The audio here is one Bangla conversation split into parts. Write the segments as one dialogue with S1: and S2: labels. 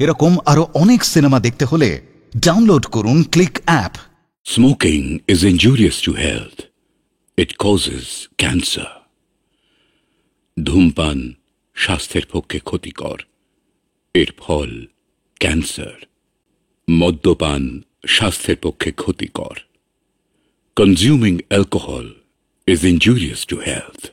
S1: এরকম আরো অনেক সিনেমা দেখতে হলে ডাউনলোড করুন click app.
S2: Smoking is injurious to health. It causes cancer. ধূমপান স্বাস্থ্যের পক্ষে ক্ষতিকর, এর ফল ক্যান্সার। মদ্যপান স্বাস্থ্যের পক্ষে ক্ষতিকর। Consuming alcohol is injurious to health.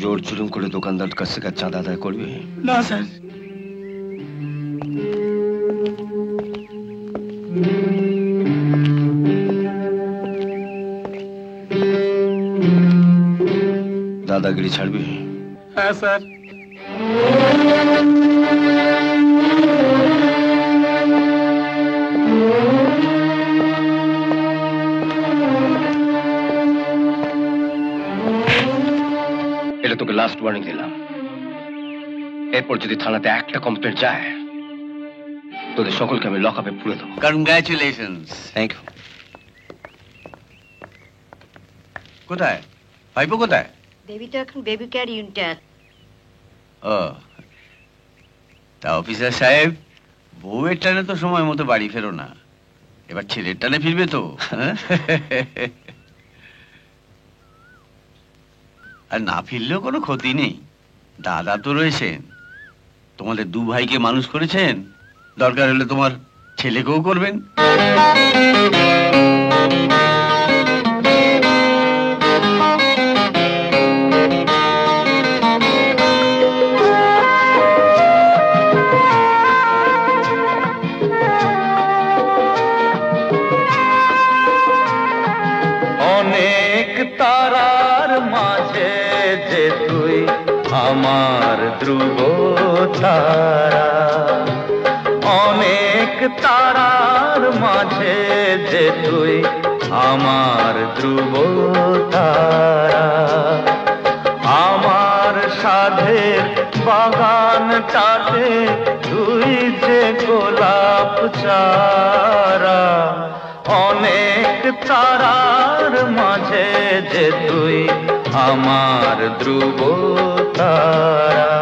S3: জোর জুলুম করে দোকানদার কাছ থেকে চাঁদা আদায় করবি
S4: না স্যার।
S3: দাদাগিরি ছাড়বি?
S4: হ্যাঁ স্যার।
S3: এটা তোকে লাস্ট ওয়ার্নিং দিলাম। এরপর যদি থানাতে একটা কমপ্লেন্ট যায়, তোদের সকলকে আমি লক আপে পুরে দেবো।
S4: কনগ্রাচুলেশনস।
S3: Thank you.
S4: কোথায় ভাইপো কোথায়?
S5: বেবি তো এখন বেবি কেয়ার ইউনিটে আছে।
S4: ও তা অফিসার সাহেব, বউয়ের টানে তো সময় মতো বাড়ি ফেরো না, এবার ছেলের টানে ফিরবে তো। আর না ফিরলেও কোনো ক্ষতি নেই, দাদা তো রয়েছেন, তোমাদের দু ভাইকে মানুষ করেছেন, দরকার হলে তোমার ছেলেকেও করবেন।
S6: অনেক তারার মাঝে যে তুই আমার ধ্রুব তারা, অনেক তারার মাঝে যে তুই আমার ধ্রুব তারা, আমার সাধের বাগানটাতে তুই যে গোলাপ চারা, অনেক তারার মাঝে যে তুই আমার ধ্রুব তারা,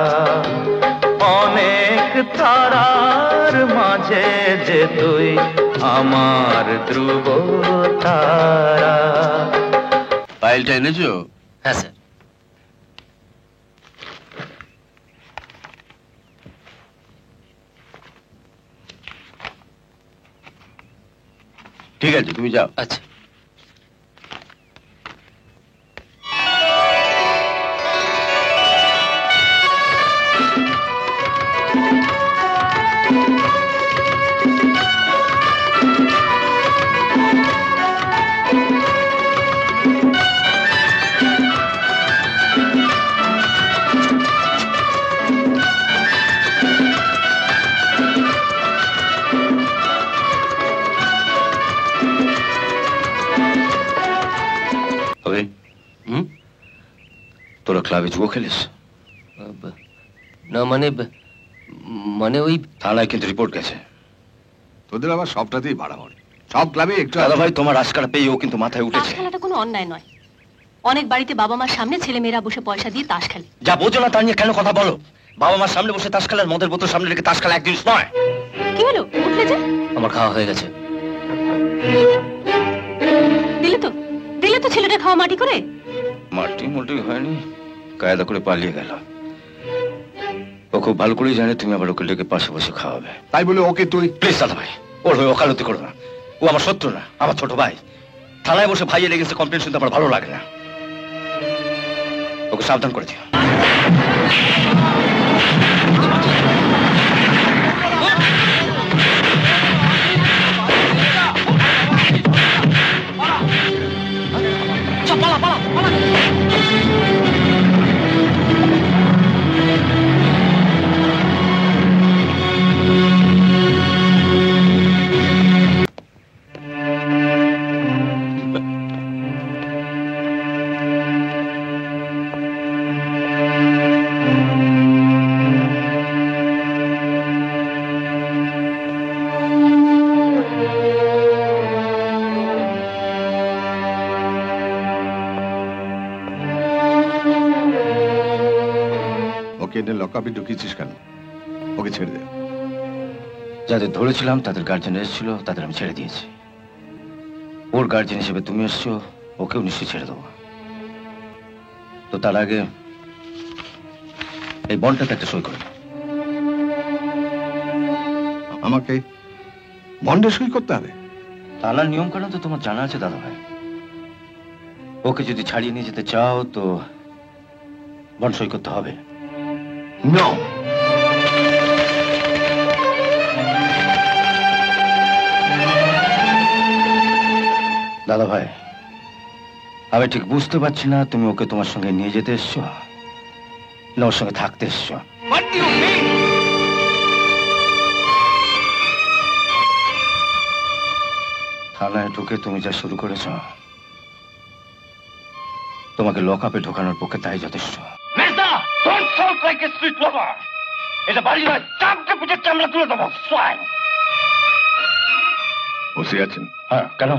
S6: অনেক তারার মাঝে যে তুই আমার ধ্রুব তারা।
S4: ফাইলটা এনেছো?
S3: হ্যাঁ স্যার।
S4: ঠিক আছে, তুমি যাও।
S3: আচ্ছা। তোরা ক্লাবে জুয়ো খেলিস?
S7: না মানে ওই
S3: থানায় কিন্তু রিপোর্ট গেছে।
S8: তোদের আবার সবটাতেই বাড়াবাড়ি, সব ক্লাবে একটু।
S3: দাদা ভাই, তোমার রাজকারা পেয়ে ও কিন্তু মাথায় উঠেছে।
S5: তাস খেলাটা কোনো অন্যায় নয়। অনেক বাড়িতে বাবা মার সামনে ছেলে মেয়েরা বসে পয়সা দিয়ে তাস খেলে।
S3: যা বোঝো না তা নিয়ে কেন কথা বলো? বাবা মার সামনে বসে তাস খেলার, মদের বোতল সামনে রেখে তাস খেলা এক জিনিস নয়।
S5: কি হলো, উঠলে যে?
S7: আমার খাওয়া হয়ে গেছে।
S5: দিলে তো ছেলেটা খাওয়া মাটি করে।
S3: মাটি মোটি হয়নি, কায়দা করে পালিয়ে গেল। ও খুব ভালো করেই জানে তুমি আবার ওকে ডেকে পাশে বসে খাওয়াবে,
S8: তাই বলে ওকে তুই।
S3: প্লিজ দাদা ভাই, ওর হয়ে ওকালতি করো না। ও আমার শত্রু না, আমার ছোট ভাই। থানায় বসে ভাইয়ের এগেন্সে কমপ্লেন শুনতে আমার ভালো লাগে না। ওকে সাবধান করে দিও।
S8: এনে লকআপে ঢুকিয়েছিস কেন? ওকে ছেড়ে দে।
S3: যাদের ধরেছিলাম তাদের গার্জেন এসেছিল, তাদের আমি ছেড়ে দিয়েছি। ওর গার্জেন হিসেবে তুমি এসছো, ওকেও নিশ্চয়ই ছেড়ে দেবো। তো তার আগে এই বন্ডটাতে একটা সই করে দাও।
S8: আমাকে বন্ডে সই করতে হবে?
S3: থানার নিয়ম কানুন তো তোমার জানা আছে দাদা ভাই। ওকে যদি ছাড়িয়ে নিয়ে যেতে চাও তো বন্ড সই করতে হবে।
S8: নো।
S3: দাদা ভাই, আমি ঠিক বুঝতে পারছি না তুমি ওকে তোমার সঙ্গে নিয়ে যেতে এসছো না ওর সঙ্গে থাকতে এসছো। থানায় ঢুকে তুমি যা শুরু করেছ, তোমাকে লকআপে ঢোকানোর পক্ষে তাই যথেষ্ট। এটা বাড়ি নয়, চামড়া পিঠের চামড়া তুলে দেবো।
S8: বসে আছেন?
S3: হ্যাঁ, কেন?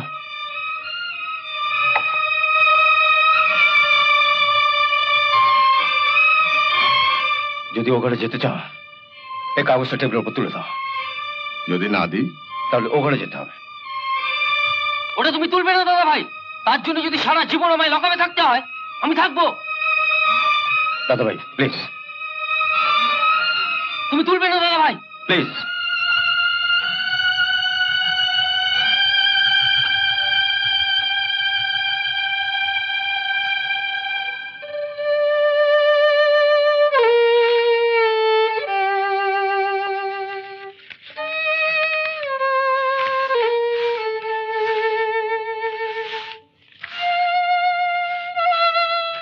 S3: যদি ও ঘরে যেতে চাও, এই কাগজটা টেবিলের উপর তুলে দাও।
S8: যদি না দিই
S3: তাহলে ও ঘরে যেতে হবে।
S7: ওটা তুমি তুলবে না দাদা ভাই। তার জন্য যদি সারা জীবন আমায় লকআপে থাকতে হয়, আমি থাকবো।
S3: দাদা ভাই প্লিজ,
S7: তুমি তুলবে না দাদা ভাই,
S3: প্লিজ।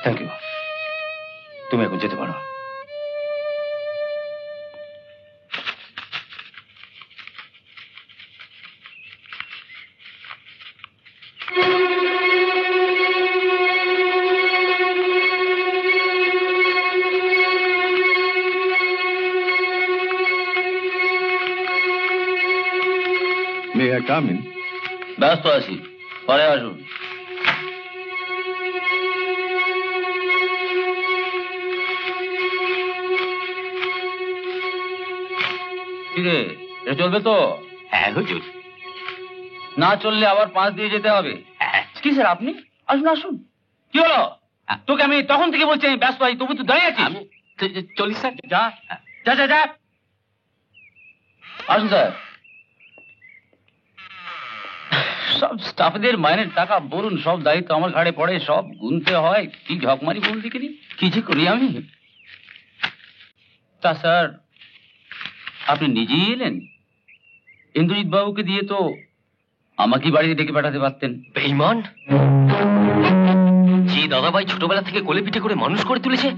S3: Thank you. তুমি এখন যেতে পারো।
S8: May I come in?
S7: ব্যস্ত আছি, পরে আসুন। এটা চলবে তো?
S3: হ্যাঁ হুজুর।
S7: না চললে আবার 5 দিয়ে যেতে হবে। কি স্যার আপনি? আসুন আসুন। কি হলো? তোকে আমি তখন থেকে বলছি আমি ব্যস্ত আছি, তবু তুই দাঁড়িয়ে আছিস।
S3: চলি স্যার।
S7: যা যা যা যা। আসুন স্যার। সব স্টাফদের মাইনের টাকা বলুন, সব দায়িত্ব আমার ঘাড়ে পড়ে, সব গুনতে হয়। কি ঝকমারি বলুন দেখিনি, কি যে করি আমি। তা স্যার আপনি নিজেই এলেন? ইন্দ্রজিৎ বাবুকে দিয়ে তো আমাকে বাড়িতে ডেকে পাঠাতে পারতেন।
S3: বেঈমান! যে দাদাভাই ছোটবেলা থেকে কোলে পিঠে করে মানুষ করে তুলেছে,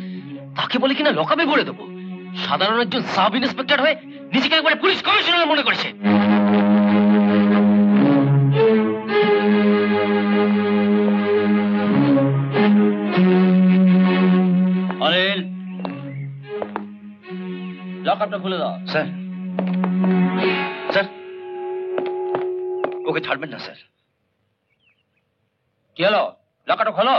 S3: তাকে বলে কিনা লকআপে ভরে দেবো। সাধারণ একজন সাব ইন্সপেক্টর হয়ে নিজেকে একবারে পুলিশ কমিশনার মনে করেছে।
S7: অনিল, লকআপটা খুলে দাও।
S3: স্যার, স্যার ওকে ছাড়বেন না স্যার।
S7: কি হলো? লকআপটা খোলো।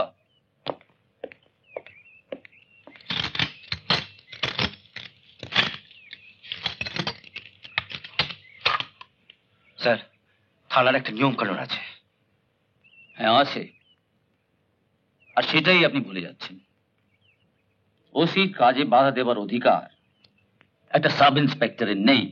S3: স্যার, থানার একটা নিয়ম কানুন আছে।
S7: হ্যাঁ আছে, আর সেটাই আপনি ভুলে যাচ্ছেন। ওসি কাজে বাধা দেবার অধিকার একটা সাব ইন্সপেক্টরের নেই।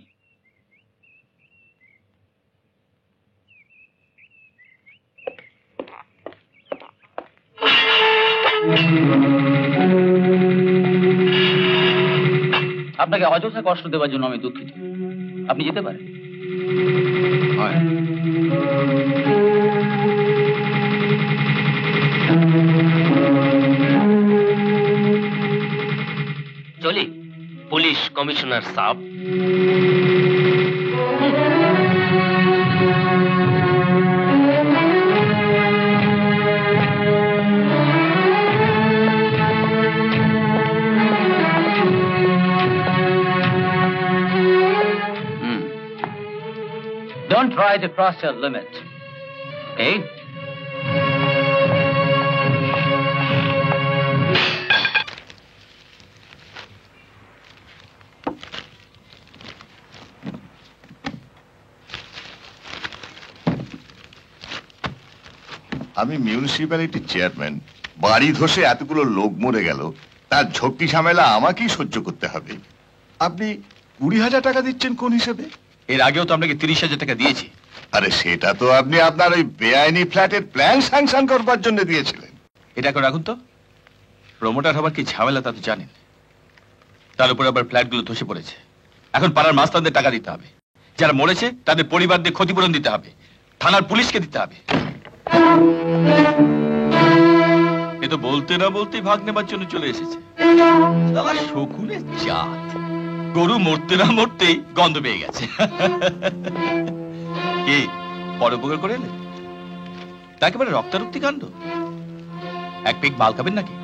S7: আপনাকে অযথা কষ্ট দেওয়ার জন্য আমি দুঃখিত। আপনি যেতে পারেন।
S8: হয়।
S3: চলি পুলিশ কমিশনার সাহেব।
S7: Don't try to cross your limit. Okay?
S9: আমি মিউনিসিপ্যালিটির চেয়ারম্যান, বাড়ি ধসে এতগুলো লোক মরে গেল, তার ঝক্কি ঝামেলা আমাকেই সহ্য করতে হবে। আপনি 20,000 টাকা দিচ্ছেন কোন হিসেবে?
S4: এর আগেও তো আপনাকে 30,000 টাকা দিয়েছি।
S9: আরে সেটা তো আপনি আপনার ওই বেআইনি ফ্ল্যাটের প্ল্যান স্যাংশন করবার জন্য দিয়েছিলেন।
S4: এটা করে রাখুন তো, প্রমোটার হবার কি ঝামেলা তা তো জানেন। তার উপরে আবার ফ্ল্যাটগুলো ধসে পড়েছে। এখন পাড়ার মাস্তানদের টাকা দিতে হবে, যারা মরেছে তাদের পরিবারদের ক্ষতিপূরণ দিতে হবে, থানার পুলিশকে দিতে হবে। এ তো বলতে না বলতেই ভাগ নেবার জন্য চলে এসেছে। শালা শকুনের জাত, গরু মরতে না মরতেই গন্ধ পেয়ে গেছে। কি পরোপকার করে এলে তা একেবারে রক্তারক্তি কাণ্ড। এক পেক মাল খাবেন নাকি?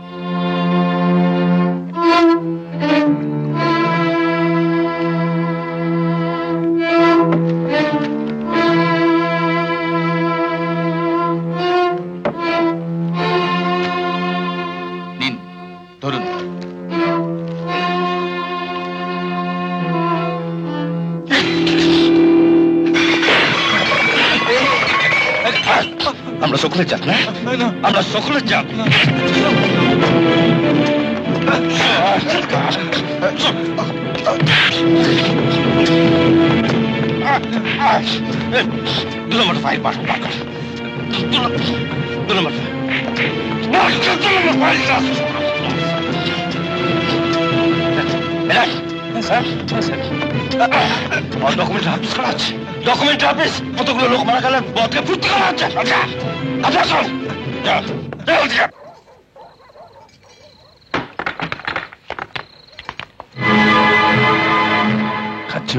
S4: নিন ধরুন।
S3: আমরা সকলের জাত না, আমরা সকলের জাত। দু নম্বর ফাইল পাঠ দু নম্বর ডকুমেন্ট হাফিস করা আছে, ডকুমেন্ট হাফিস। কতগুলো লোক মারা গেলে বদকে ফুর্তি করা হচ্ছে। খাচ্ছ?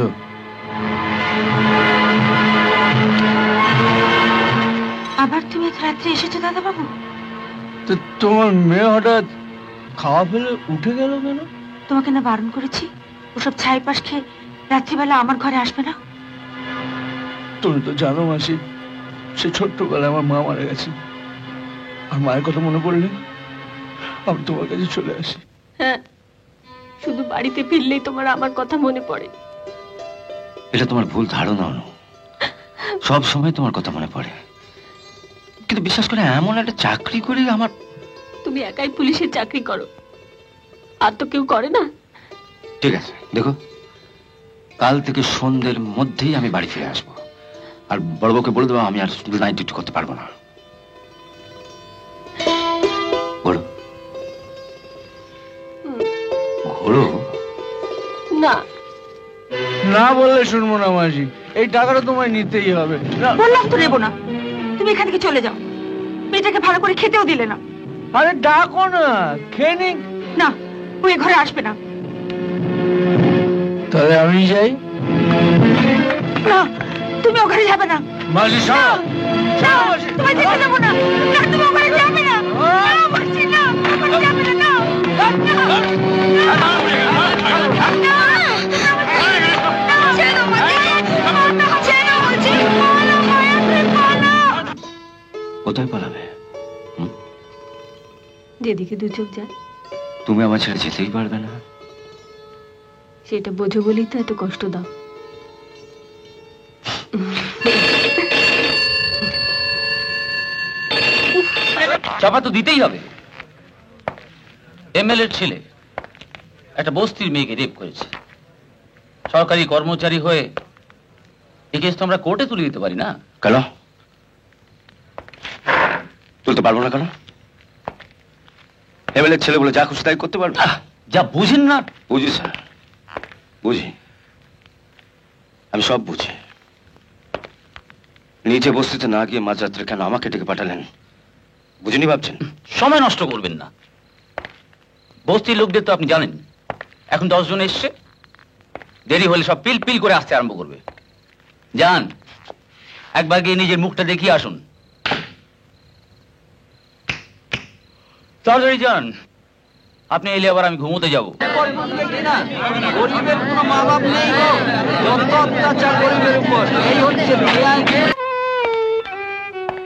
S10: আবার তুমি এত রাত্রে এসেছো দাদা বাবু?
S4: তো তোমার মেয়ে হঠাৎ খাওয়া ফেলে উঠে গেল কেন?
S10: তোমাকে না বারণ করেছি ওসব ছাই পাশ খেয়ে রাত্রিবেলা আমার ঘরে আসবে না।
S4: তুমি তো জানো মাসি, সে ছোট্টবেলায় আমার মা মারা গেছে। আর মায়ের কথা মনে পড়লে আমি তোমার কাছে চলে আসি।
S5: হ্যাঁ, শুধু বাড়িতে ফিরলেই তোমার আমার কথা মনে পড়ে।
S3: এটা তোমার ভুল ধারণা। সব সময় তোমার কথা মনে পড়ে, কিন্তু বিশ্বাস করে এমন একটা চাকরি করে আমার।
S5: তুমি একাই পুলিশের চাকরি করো, আর তো কেউ করে না।
S3: ঠিক আছে, দেখো কাল থেকে সন্ধ্যের মধ্যেই আমি বাড়ি ফিরে আসবো। আর বড়বাবুকে বলে দেবো আমি আর নাইট ডিউটি করতে পারবো না। বলো ঘোরো
S5: না।
S4: না বললে শুনবো না মাসি, এই টাকাটা তোমায় নিতেই হবে।
S10: বললাম তো নেবো না, তুমি এখান থেকে চলে যাও। মেয়েটাকে ভালো করে খেতেও দিলে না।
S4: আরে ডাকো না, খেয়ে নিক।
S10: না, ওই ঘরে আসবে না।
S4: তাহলে আমি যাই।
S10: না, তুমি ওখানে যাবে না।
S4: মাসি
S10: না, না, তোমায় যেতে দেবো না। না, তুমি ওখানে যাবে না। না, বলছি না, ওখানে যাবে না, না।
S3: কোথায় পালাবে?
S5: যেদিকে দু চোখ যায়।
S3: তুমি আমার ছেড়ে যেতেই পারবে না।
S5: সেটা বোঝো বলেই তো এত কষ্ট দাও।
S7: চাপা তো দিতেই হবে। এমএলএর ছেলে একটা বস্তির মেয়েকে রেপ করেছে। সরকারি কর্মচারী হয়ে এই কেস তো আমরা কোর্টে তুলে দিতে পারি না।
S3: কেন তুলতে পারবো না? কেন? এমএলএর ছেলে বলে যা খুশি তাই করতে পারবে?
S7: যা বুঝেন না।
S3: বুঝি স্যার, বুঝি, আমি সব বুঝি। নিচে বস্তিতে না গিয়ে মাঝরাত্রে কেন আমাকে ডেকে পাঠালেন বুঝিনি ভাবছেন?
S7: সময় নষ্ট করবেন না। বস্তির লোকদের তো আপনি জানেন, এখন 10 জন এসছে, দেরি হলে সব পিল পিল করে আসতে আরম্ভ করবে। যান, একবার গিয়ে নিজের মুখটা দেখিয়ে আসুন। তাড়াতাড়ি যান, আপনি এলে আবার আমি ঘুমোতে যাব।
S6: গরিবের কোনো মা বাপ নেই গো, যত অত্যাচার গরিবের উপর, এই হচ্ছে দুনিয়ায়।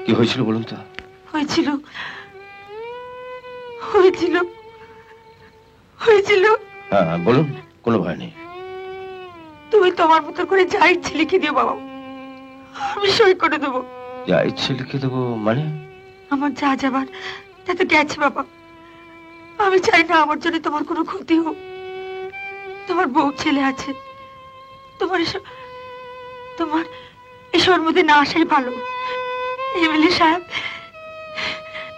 S3: কি হয়েছিল বলুন তো?
S10: হয়েছিল হয়েছিল হয়েছিল
S3: হ্যাঁ বলুন, কোনো ভয় নেই।
S10: তুমি তোমার মতো করে যা ইচ্ছে লিখে দিও বাবা, আমি সই করে দেবো।
S3: যা ইচ্ছে লিখে দেবো মানে?
S10: আমার যা যাবার তা তো গেছে বাবা। আমি চাই না আমার জন্য তোমার কোনো ক্ষতি হোক। তোমার বউ ছেলে আছে, তোমার এসবের মধ্যে না আসাই ভালো। এমএলএ সাহেব,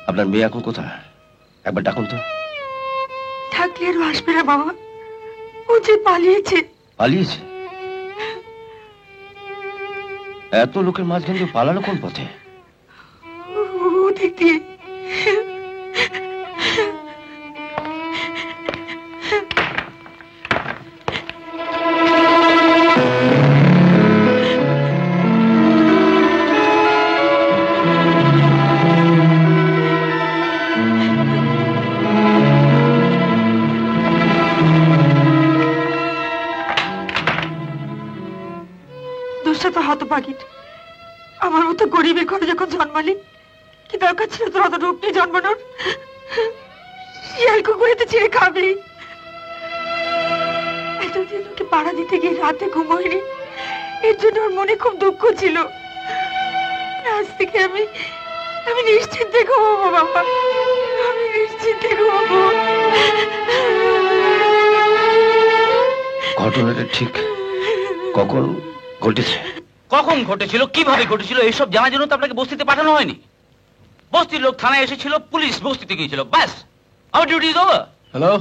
S3: আপনার মেয়ে এখন কোথায়? একবার ডাকুন তো।
S10: থাকলে আর আসবে না বাবা, ও যে পালিয়েছে।
S3: পালিয়েছে? এত লোকের মাঝখান দিয়ে পালালো কোন পথে?
S10: ওদিক দিয়ে। তো হতভাগীর, আমার মতো গরিবের ঘরে যখন জন্মালি, কি দরকার ছিল তোর অত রূপ নিয়ে জন্মানোর? শিয়াল কুকুরে তো ছিঁড়ে খাবি। এতদিন ওকে পাড়া দিতে গিয়ে রাতে ঘুমোয়নি, এর জন্য ওর মনে খুব দুঃখ ছিল। আজ থেকে আমি নিশ্চিন্তে ঘুমাবো বাবা, আমি নিশ্চিন্তে ঘুমাবো।
S3: ঘটনাটা ঠিক কখন ঘটেছে?
S7: কখন ঘটেছিল, কিভাবে ঘটেছিল, এইসব জানার জন্য তো আপনাকে বস্তিতে পাঠানো হয়নি। বস্তির লোক থানায় এসেছিল, পুলিশ বস্তিতে গিয়েছিল, ব্যাস, আমার ডিউটি ইজ ওভার।
S8: হ্যালো,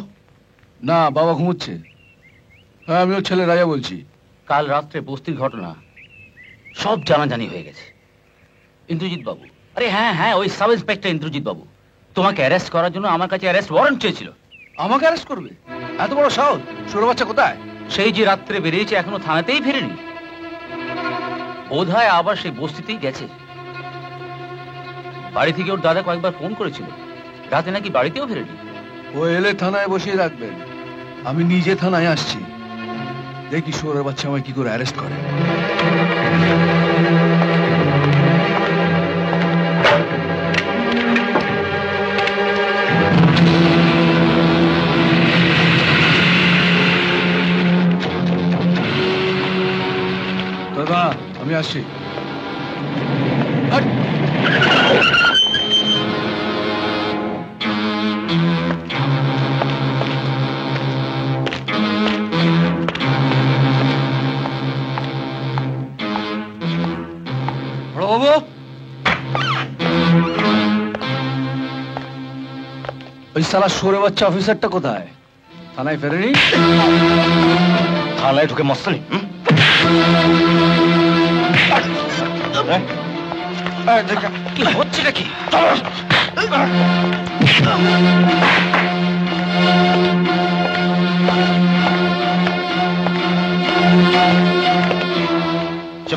S8: না বাবা ঘুমোচ্ছে। হ্যাঁ, আমি ওর ছেলে রাজা বলছি।
S7: কাল রাত্রে বস্তির ঘটনা সব জানাজানি হয়ে গেছে। ইন্দ্রজিৎ বাবু, আরে হ্যাঁ হ্যাঁ, ওই সাব ইন্সপেক্টর ইন্দ্রজিৎ বাবু তোমাকে অ্যারেস্ট করার জন্য আমার কাছে অ্যারেস্ট ওয়ারেন্ট চেয়েছিল।
S8: আমাকে অ্যারেস্ট করবে? এত বড় সাহস! ছোট বাচ্চা কোথায়?
S7: সেই যে রাত্রে বেরিয়েছে, এখনো থানাতেই ফেরেনি। বোধ হয় আবার সেই বস্তিতেই গেছে। বাড়ি থেকে ওর দাদা কয়েকবার ফোন করেছিল, রাতে নাকি বাড়িতেও ফেরেনি।
S8: ও এলে থানায় বসিয়ে রাখবেন, আমি নিজে থানায় আসছি। দেখি শোরের বাচ্চা আমায় কি করে অ্যারেস্ট করে। দাদা, আমি আসছি। বাবু, ওই শালা সরে বাচ্চা অফিসারটা কোথায়? থানায় ফেরেনি?
S3: থানায় ঢুকে মস্তানি?
S7: কি হচ্ছে নাকি?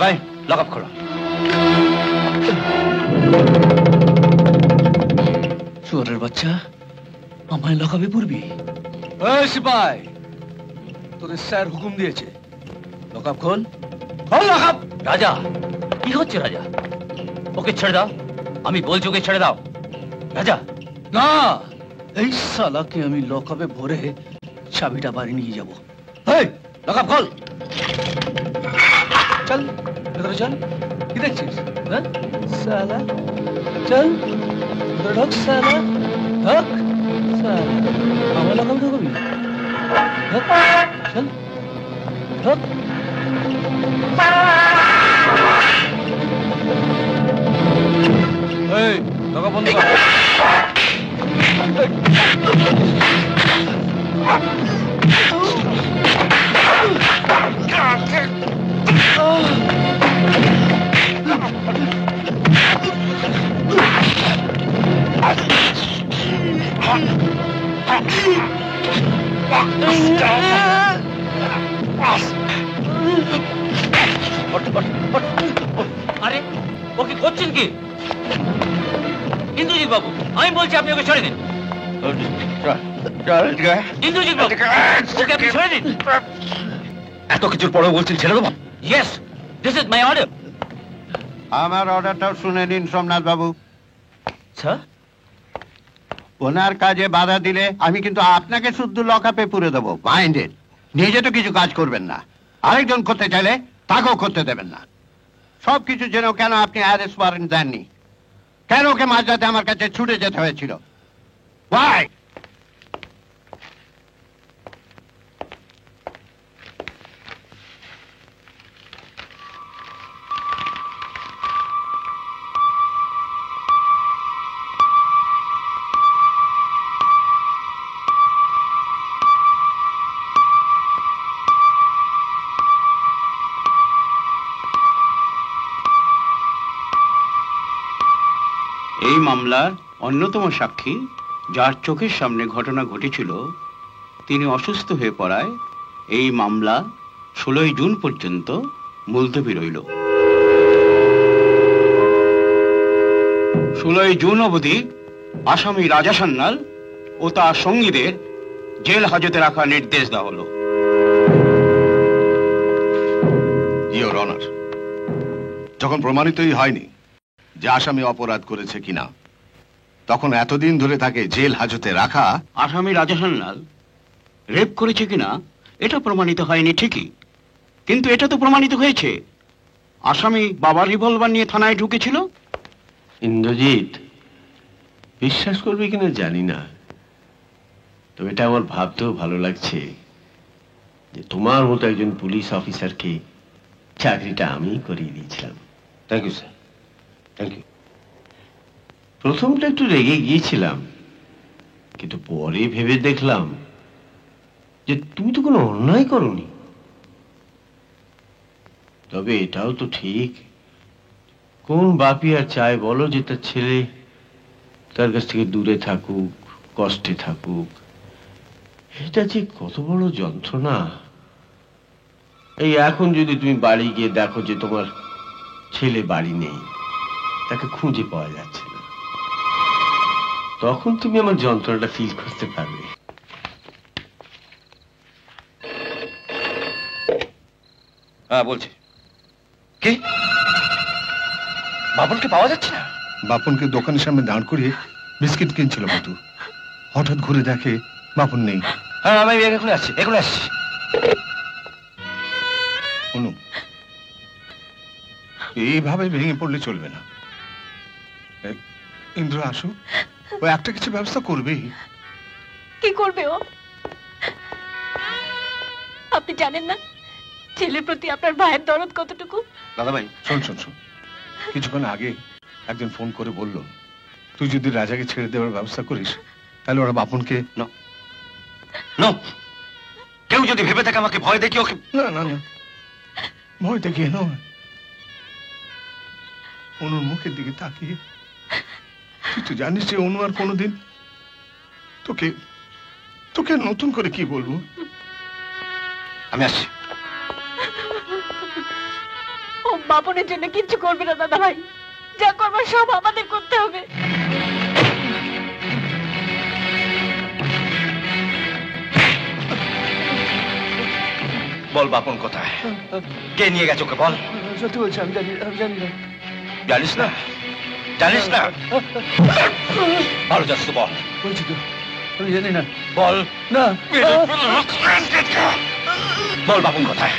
S3: ভাই, লক আপ করো।
S8: শুয়ারের বাচ্চা, আমায় লকাবে পড়বি? এই সিপাই, তোদের স্যার হুকুম দিয়েছে, লকআপ খোল। লকআপ!
S7: রাজা, কি হচ্ছে রাজা? ওকে ছেড়ে দাও, আমি বলছি ওকে ছেড়ে দাও। রাজা
S8: না, এই শালাকে আমি লকআপে ভরে চাবিটা বাড়ি নিয়ে যাব। এই লকআপ খোল। চল ভেতরে চল। কি দেখছিস? হ্যাঁ শালা, চল ভেতরে ঢোক। শালা ঢোক, শালা আমার লকআপে ঢুকবি? ঢোক, চল ঢোক। এই লকআপ বন্ধ কর।
S7: আরে ওকে করছেন কি? ইন্দ্রজিৎ বাবু, আমি বলছি আপনি ওকে ছেড়ে দিন। ইন্দ্রজিৎ বাবু, ওকে আপনি ছেড়ে দিন।
S3: এত কিছুর পরেও বলছেন ছেড়ে দেবো?
S7: Yes, this is my order.
S11: আমার অর্ডারটাও শুনে নিন সোমনাথ বাবু।
S7: স্যার,
S11: ওনার কাজে বাধা দিলে আমি কিন্তু আপনাকে শুদ্ধ লকআপে পুরে দেবো। মাইন্ডেড। নিজে তো কিছু কাজ করবেন না, আরেকজন করতে চাইলে তাকেও করতে দেবেন না। সবকিছু যেন কেন আপনি অ্যারেস্ট ওয়ারেন্ট দেননি। কেন ওকে মাঝরাতে আমার কাছে ছুটে যেতে হয়েছিল? Why?
S12: এই মামলার অন্যতম সাক্ষী, যার চোখের সামনে ঘটনা ঘটেছিল, তিনি অসুস্থ হয়ে পড়ায় এই মামলা 16 জুন পর্যন্ত মুলতবি রইল। 16 জুন অবধি আসামি রাজা সান্যাল ও তার সঙ্গীদের জেল হাজতে রাখার নির্দেশ দেওয়া হলো।
S9: ইওর অনার, যখন প্রমাণিতই হয়নি যে আসামি অপরাধ করেছে কিনা, তখন এতদিন ধরে তাকে জেল হাজতে রাখা।
S12: আসামি রাজা সান্যাল রেপ করেছে কিনা এটা প্রমাণিত হয়নি ঠিকই, কিন্তু এটা তো প্রমাণিত হয়েছে আসামি বাবার রিভলভার নিয়ে থানায় ঢুকেছিল।
S13: ইন্দ্রজিৎ, বিশ্বাস করবে কিনা জানি না, তবে এটা আমার ভাবতেও ভালো লাগছে যে তোমার মতো একজন পুলিশ অফিসারকে চাকরিটা আমি করিয়ে দিয়েছিলাম।
S3: Thank you sir, thank you.
S13: প্রথমটা একটু রেগে গিয়েছিলাম, কিন্তু পরে ভেবে দেখলাম যে তুমি তো কোনো অন্যায় করোনি। তবে এটাও তো ঠিক, কোন বাপি আর চায় বলো যে তার ছেলে তার কাছ থেকে দূরে থাকুক, কষ্টে থাকুক? এটা যে কত বড় যন্ত্রণা। এই এখন যদি তুমি বাড়ি গিয়ে দেখো যে তোমার ছেলে বাড়ি নেই, তাকে খুঁজে পাওয়া যাচ্ছে না, তখন তুমি আমার যন্ত্রণাটা ফিল করতে পারবে।
S3: হ্যাঁ বলছি। কি বাপনকে পাওয়া যাচ্ছে না?
S9: বাপনকে দোকানের সামনে দাঁড় করিয়ে বিস্কিট কিনছিল মধু, হঠাৎ ঘুরে দেখে বাপন নেই।
S3: হ্যাঁ আমি এখন আসছি, এখন আসছি।
S9: অনু, এইভাবে ভেঙে পড়লে চলবে না। ইন্দ্র আসুক, ও একটা কিছু ব্যবস্থা করবেই।
S5: কি করবে ও? আপনি জানেন না ছেলের প্রতি আপনার ভাইয়ের দরদ কতটুকু?
S9: দাদা ভাই শোন শোন শোন, কিছুক্ষণ আগে একজন ফোন করে বলল তুই যদি রাজাকে ছেড়ে দেওয়ার ব্যবস্থা করিস তাহলে ওরা বাপনকে।
S3: কেউ যদি ভেবে থাকে আমাকে ভয় দেখিয়ে ওকে।
S9: না না না, ভয় দেখিয়ে নয়, অনুর মুখের দিকে তাকিয়ে। তুই তো জানিস যে অনু আর কোনোদিন তোকে তোকে নতুন করে কি বলবো।
S3: আমি আসছি।
S5: ও বাপনের জন্য কিচ্ছু করবে না দাদা ভাই, যা করবার সব আমাদের করতে হবে।
S3: বল বাপন কোথায়? কে নিয়ে গেছে ওকে বল।
S8: সত্যি বলছি, আমি জানি না।
S3: জানিস না? জানিস না? ভালো যাস তো বল।
S8: বলছি তো আমি জানি না।
S3: বল
S8: না।
S3: বল বাপন কোথায়?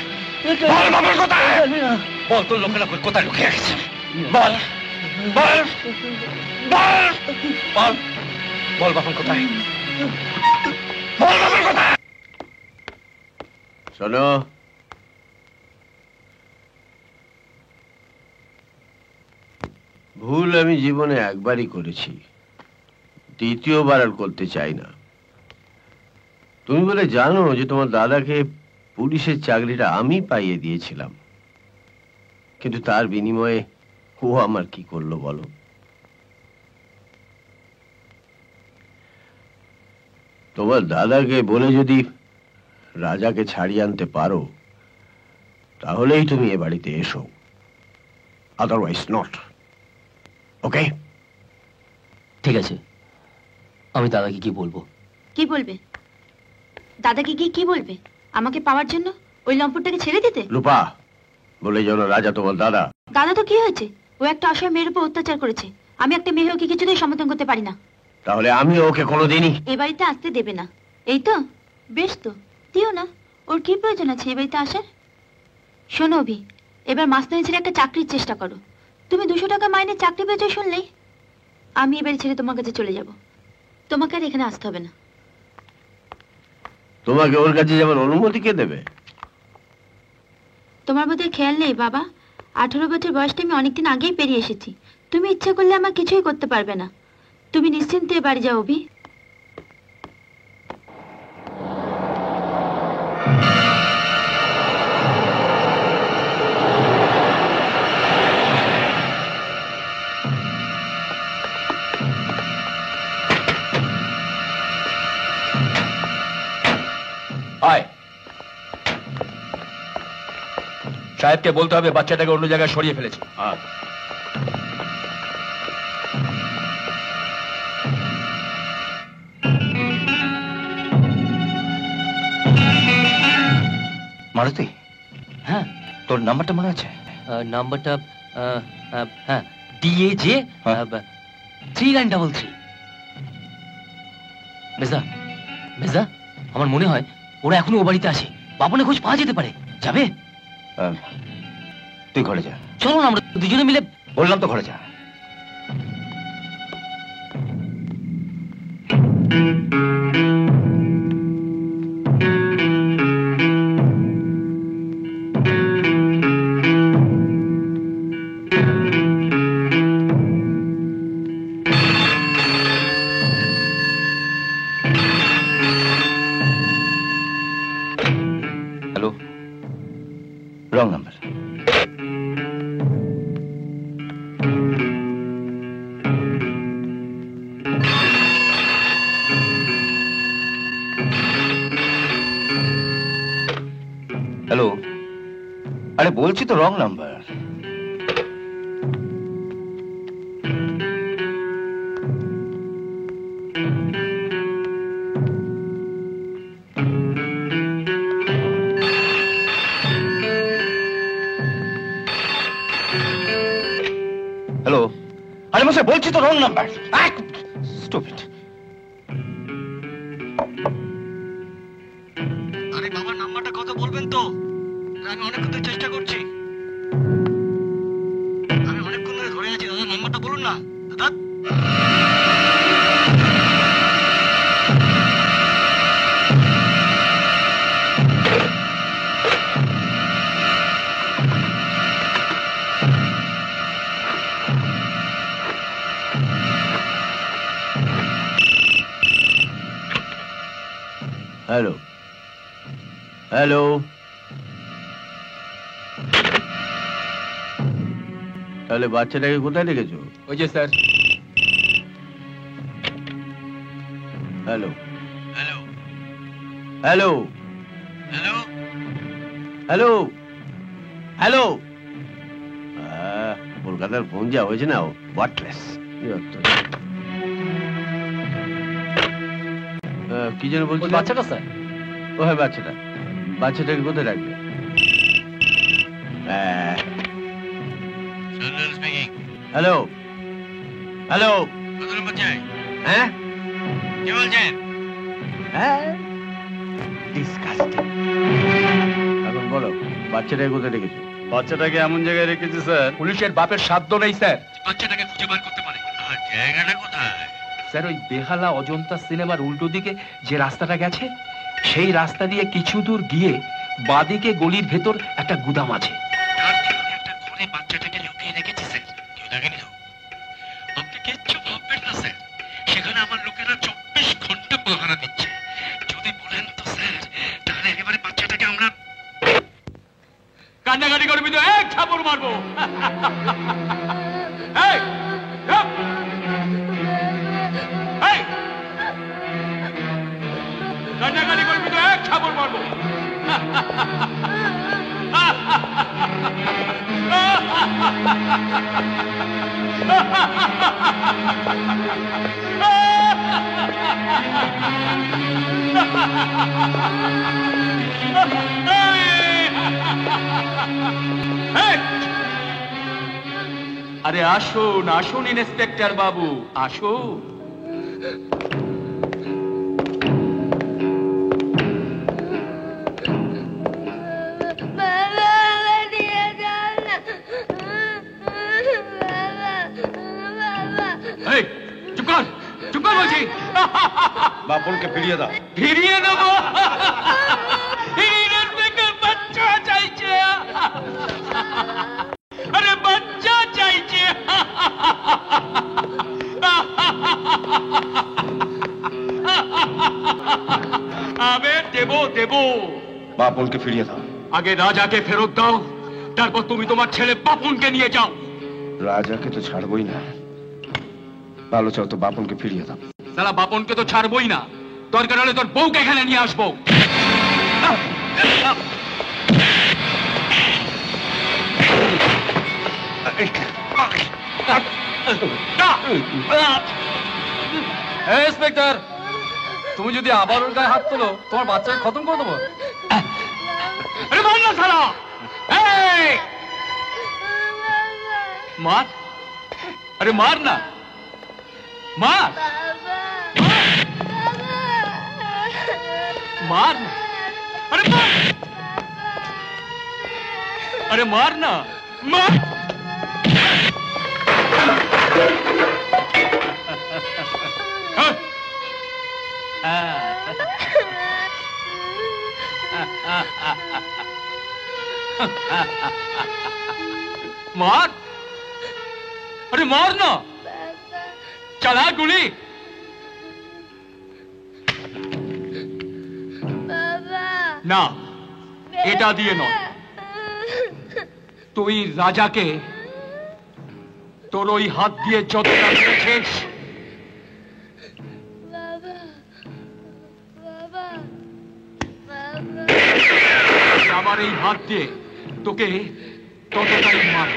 S3: বল বাপন কোথায়? বল তোর লোকেরা কোথায় লুকিয়ে গেছে? বল বল বল বল বল বাপন কোথায়? বল বাপন কোথায়?
S13: শোনো, ভুল আমি জীবনে একবারই করেছি, দ্বিতীয়বার আর করতে চাই না। তুমি বলে জানো যে তোমার দাদাকে পুলিশের চাকরিটা আমি পাইয়ে দিয়েছিলাম, কিন্তু তার বিনিময়ে ও আমার কি করলো বলো? তোমার দাদাকে বলে যদি রাজাকে ছাড়িয়ে আনতে পারো তাহলেই তুমি এ বাড়িতে এসো, আদারওয়াইজ নট। ওকে?
S14: ঠিক আছে, আমি দাদাকে কি বলবো?
S15: কি বলবে? দাদাকে গিয়ে কি বলবে? আমাকে পাওয়ার জন্য ওই লম্পটটাকে ছেড়ে দিতে?
S13: রূপা, বলে যেন রাজা তোমার দাদা।
S15: দাদা তো কি হয়েছে? ও একটা অসহায় মেয়ের উপর অত্যাচার করেছে। আমি একটা মেয়ে ওকে কিছুতেই সমর্থন করতে পারি না।
S13: তাহলে আমি ওকে কোনোদিনই
S15: এ বাড়িতে আসতে দেবে না, এই তো? বেশ তো, দিও না। ওর কি প্রয়োজন আছে এ বাড়িতে আসার? শোনো অভি, এবার মাস্টারি ছেড়ে একটা চাকরির চেষ্টা করো। তুমি 200 টাকা মাইনে চাকরি পেয়েছো শুনলেই আমি এবারে ছেড়ে তোমার কাছে চলে যাব। তোমাকে আর এখানে আসতে হবে না।
S13: তোমাকে ওর কাছে যাবার অনুমতি কে দেবে?
S15: তোমার বোধহয় খেয়াল নেই বাবা, 18 বছর বয়সটা আমি অনেকদিন আগেই পেরিয়ে এসেছি। তুমি ইচ্ছা করলে আমার কিছুই করতে পারবে না। তুমি নিশ্চিন্তে বাড়ি যাও অভি।
S4: সাহেবকে বলতে হবে বাচ্চাটাকে অন্য জায়গায় সরিয়ে ফেলেছে।
S3: মারুতি, হ্যাঁ তোর নাম্বারটা মনে আছে?
S14: নাম্বারটা হ্যাঁ DAJ 3933। মেজদা, মেজদা, আমার মনে হয় ওরা এখনো ও বাড়িতে আসে। বাপনের খোঁজ পাওয়া যেতে পারে। যাবে?
S3: তুই ঘরে যা।
S14: চলো না আমরা দুজনে মিলে।
S3: বললাম তো ঘরে যা। Hello, wrong number. হ্যালো, আরে বলছি তো রং নাম্বার। হ্যালো, আরে মশাই বলছি তো রং নাম্বার। স্টুপিড।
S8: আরে বাবা, নাম্বারটা কত বলবেন তো? আমি অনেকক্ষণ ধরে চেষ্টা করছি। আমি অনেকক্ষণ ধরে ধরে আছি দাদা, নাম্বারটা বলুন না দাদা।
S13: হ্যালো, হ্যালো, তাহলে বাচ্চাটাকে কোথায় রেখেছো?
S4: ওই যে sir.
S13: Hello, hello, hello, hello, hello, hello. কলকাতার ফোন যা হয়েছে না, ওয়াটলেস। কি যেন বলছি?
S14: বাচ্চাটা স্যার।
S13: ও হ্যাঁ, বাচ্চাটা। বাচ্চাটাকে কোথায় রাখবে? হ্যালো, হ্যালো, কত নম্বর চাই? হ্যাঁ, কি বলছেন? হ্যাঁ, ডিসকাস্টিং। এখন বলো, বাচ্চাটাকে কোথায় রেখেছো?
S4: বাচ্চাটাকে এমন জায়গায় রেখেছে স্যার, পুলিশের বাপের সাধ্য নেই স্যার।
S13: বাচ্চাটাকে খুঁজে বার করতে পারে। আর জায়গাটা কোথায়?
S4: স্যার ওই বেহালা অজন্তা সিনেমার উল্টো দিকে যে রাস্তাটা গেছে, সেই রাস্তা দিয়ে কিছু দূর গিয়ে বাদিকে গলির ভেতর একটা গুদাম আছে।
S13: একটা ঘরে বাচ্চাটাকে লুকিয়ে রেখেছে স্যার। কেউ দেখেনি তো? আপনি কিচ্ছু ভাববেন না স্যার, সেখানে আমার লোকেরা 24 ঘন্টা পাহারা দিচ্ছে। যদি বলেন তো স্যার, তাহলে একেবারে বাচ্চাটাকে আমরা
S4: কান্নাকাটি করবি তো এক ছাপড় মারবো। এই, চুপ! এই, কান্নাকাটি করবি তো এক ছাপড় মারবো। আরে আসুন আসুন ইন্সপেক্টর বাবু, আসুন।
S3: বলছি
S13: বাপনকে ফিরিয়ে দাও।
S3: ফিরিয়ে দেবো? বাচ্চা চাইছে, আরে বাচ্চা চাইছে। আমি দেবো।
S13: বাপনকে ফিরিয়ে দাও।
S3: আগে রাজাকে ফেরত দাও, তারপর তুমি তোমার ছেলে বাপনকে নিয়ে যাও।
S13: রাজাকে তো ছাড়বই না, ভালো চাও তো বাপনকে ফিরিয়ে দাও।
S3: সালা বাপনকে তো ছাড়বই না, দরকার হলে তোর বউকে এখানে নিয়ে আসবো।
S16: ইন্সপেক্টর, তুমি যদি আবার ওর গায়ে হাত তোলো তোমার বাচ্চাকে খতম করে দেবো।
S3: আরে মার না সালা, মার, আরে মার না, মার, মার না, আরে মার, আরে মার না, মার। मार, अरे मार ना, चला गुली। ना এটা দিয়ে নয়, তুই রাজাকে তোর ওই হাত দিয়ে যতটা মেরেছিস আমার এই হাত দিয়ে তোকে ততটাই মার।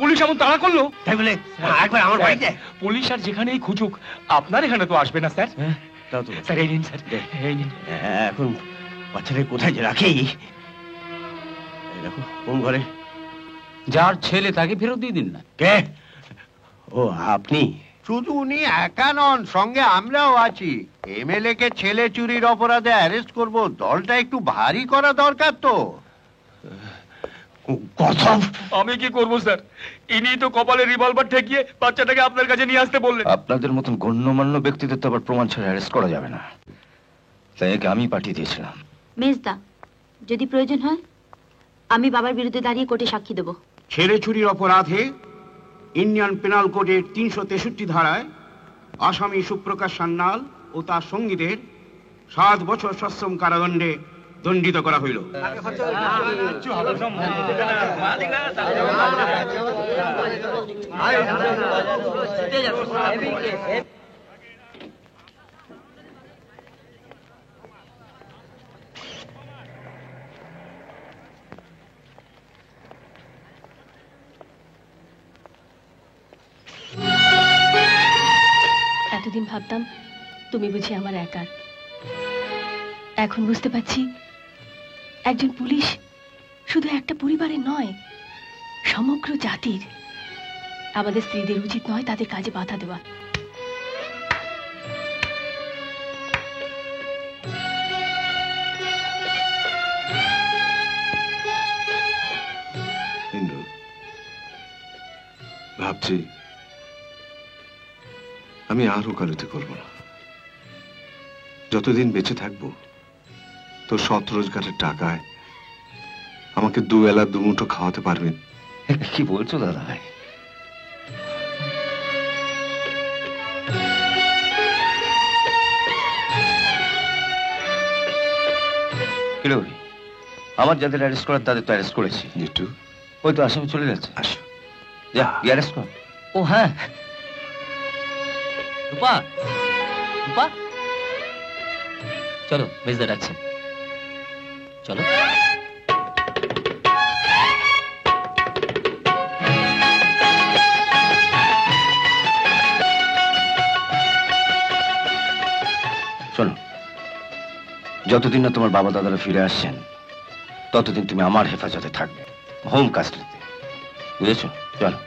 S3: পুলিশ এমন তাড়া করলো তাই বলে একবার আমার বাড়িতে পুলিশ আর যেখানেই খুঁজুক আপনার এখানে তো আসবে না স্যার। স্যার এই নিন, স্যার এই নিন।
S11: এখন বাচ্চাদের কোথায় যে রাখি? দেখো কোন ঘরে?
S7: যার ছেলে তাকে ফেরত দিয়ে দিন না।
S11: কে? ও আপনি? শুধু উনি একা নন, সঙ্গে আমরাও আছি। এমএলএ কে ছেলে চুরির অপরাধে অ্যারেস্ট করব, দলটা একটু ভারী করা দরকার তো।
S3: আমি কি করবো স্যার? ইনি তো কপালে রিভলভার ঠেকিয়ে বাচ্চাটাকে আপনার কাছে নিয়ে আসতে বললেন।
S17: আপনাদের মতন গণ্যমান্য ব্যক্তিদের তো আবার প্রমাণ ছাড়া অ্যারেস্ট করা যাবে না, তাই একে আমি পাঠিয়ে দিয়েছিলাম।
S15: মেজদা, যদি প্রয়োজন হয় আমি বাবার বিরুদ্ধে দাঁড়িয়ে কোর্টে সাক্ষী দেব।
S12: ছেলে চুরির অপরাধে ইন্ডিয়ান পেনাল কোডের 363 ধারায় আসামি সুপ্রকাশ সান্যাল ও তার সঙ্গীদের 7 বছর সশ্রম কারাদণ্ডে দণ্ডিত করা হইল।
S5: এতদিন ভাবতাম তুমি বুঝি আমার একার, এখন বুঝতে পারছি একজন পুলিশ শুধু একটা পরিবারের নয়, সমগ্র জাতির। আমাদের স্ত্রীদের উচিত নয় তাদের কাজে বাধা দেওয়া।
S18: ইন্দ্র, ভাবছি আমি আর ওকালতি করব না। যতদিন বেঁচে থাকবো তোর সৎ রোজগারের টাকায় আমাকে দুবেলা দুমুঠো খাওয়াতে পারবেন।
S17: কি বলছো দাদা ভাই? আমার যাদের অ্যারেস্ট করার তাদের তো অ্যারেস্ট করেছি।
S18: একটু
S17: ওই তো আসামি চলে যাচ্ছে।
S18: আসো,
S17: যা অ্যারেস্ট কর। ও হ্যাঁ,
S14: রূপা, রূপা, চলো মেজদা ডাকছেন, চলো।
S17: শোনো, যতদিন না তোমার বাবা দাদারা ফিরে আসছেন ততদিন তুমি আমার হেফাজতে থাকবে, হোম কাস্টডিতে, বুঝেছো? চলো।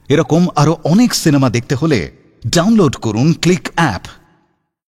S1: এরকম আরো অনেক সিনেমা দেখতে হলে ডাউনলোড করুন ক্লিক অ্যাপ।